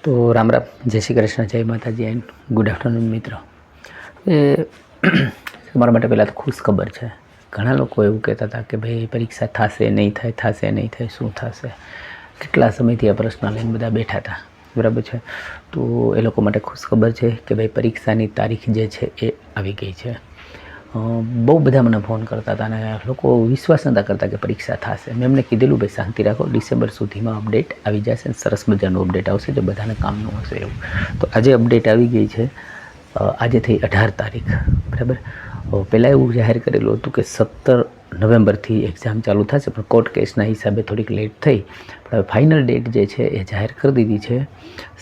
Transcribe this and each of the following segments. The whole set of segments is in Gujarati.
તો રામ રામ, જય શ્રી કૃષ્ણ, જય માતાજી એન્ડ ગુડ આફ્ટરનૂન મિત્રો. એ તમારા માટે પહેલાં તો ખુશ ખબર છે. ઘણા લોકો એવું કહેતા હતા કે ભાઈ પરીક્ષા થશે નહીં થાય, થશે નહીં થાય, શું થશે. કેટલા સમયથી આ પ્રશ્ન લઈને બધા બેઠા હતા, બરાબર છે. તો એ લોકો માટે ખુશ ખબર છે કે ભાઈ પરીક્ષાની તારીખ જે છે એ આવી ગઈ છે. બહુ બધા મને ફોન કરતા હતા અને લોકો વિશ્વાસ નહોતા કરતા કે પરીક્ષા થશે. મેં એમને કીધેલું ભાઈ શાંતિ રાખો, ડિસેમ્બર સુધીમાં અપડેટ આવી જશે અને સરસ મજાનું અપડેટ આવશે જે બધાને કામનું હશે એવું. તો આજે અપડેટ આવી ગઈ છે. આજે થઈ 18 તારીખ, બરાબર. પહેલાં એવું જાહેર કરેલું હતું કે 17 નવેમ્બરથી એક્ઝામ ચાલુ થશે, પણ કોર્ટ કેસના હિસાબે થોડીક લેટ થઈ. પણ હવે ફાઇનલ ડેટ જે છે એ જાહેર કરી દીધી છે.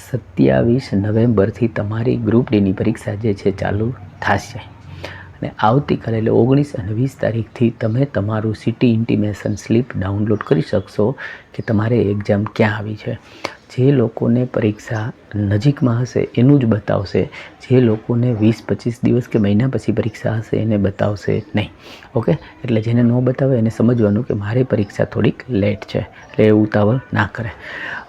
27 નવેમ્બરથી તમારી ગ્રુપ ડીની પરીક્ષા જે છે ચાલુ થશે. અને આવતીકાલે એટલે 19 અને 20 તારીખથી તમે તમારું સિટી ઇન્ટિમેશન સ્લીપ ડાઉનલોડ કરી શકશો કે તમારે એક્ઝામ ક્યાં આવી છે. જે લોકોને પરીક્ષા નજીકમાં હશે એનું જ બતાવશે. જે લોકોને 20-25 દિવસ કે મહિના પછી પરીક્ષા હશે એને બતાવશે નહીં. ઓકે, એટલે જેને ન બતાવે એને સમજવાનું કે મારી પરીક્ષા થોડીક લેટ છે, એટલે એ ઉતાવળ ના કરે.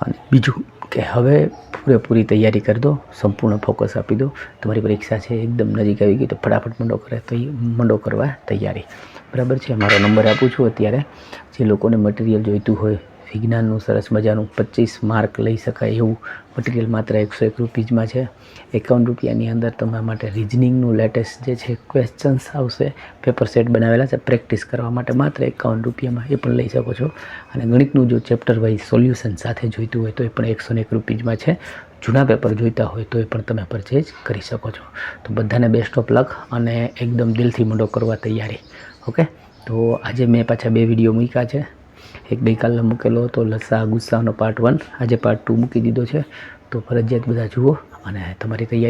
અને બીજું કે હવે પૂરેપૂરી તૈયારી કરી દો, સંપૂર્ણ ફોકસ આપી દો. તમારી પરીક્ષા છે એકદમ નજીક આવી ગઈ તો ફટાફટ મંડો કરવા તૈયારી, બરાબર છે. મારો નંબર આપું છું અત્યારે. જે લોકોને મટીરિયલ જોઈતું હોય, વિજ્ઞાનનું સરસ મજાનું 25 માર્ક લઈ શકાય એવું મટીરિયલ માત્ર 101 રૂપીઝમાં છે. 51 રૂપિયાની અંદર તમારા માટે રિઝનિંગનું લેટેસ્ટ જે છે ક્વેશ્ચન્સ આવશે, પેપર સેટ બનાવેલા છે પ્રેક્ટિસ કરવા માટે માત્ર 51 રૂપિયામાં, એ પણ લઈ શકો છો. અને ગણિતનું જો ચેપ્ટર વાઇઝ સોલ્યુશન સાથે જોઈતું હોય તો એ પણ 101 રૂપીઝમાં છે. જૂના પેપર જોઈતા હોય તો એ પણ તમે પરચેજ કરી શકો છો. તો બધાને બેસ્ટ ઓફ લક અને એકદમ દિલથી મંડો કરવા તૈયારી. ઓકે, તો આજે મેં પાછા 2 વિડીયો મૂક્યા છે. એક ગઈકાલે મૂકેલો હતો લસા ગુસ્સાનો પાર્ટ 1, આજે પાર્ટ 2 મૂકી દીધો છે. તો ફરજિયાત બધા જુઓ અને તમારી તૈયારી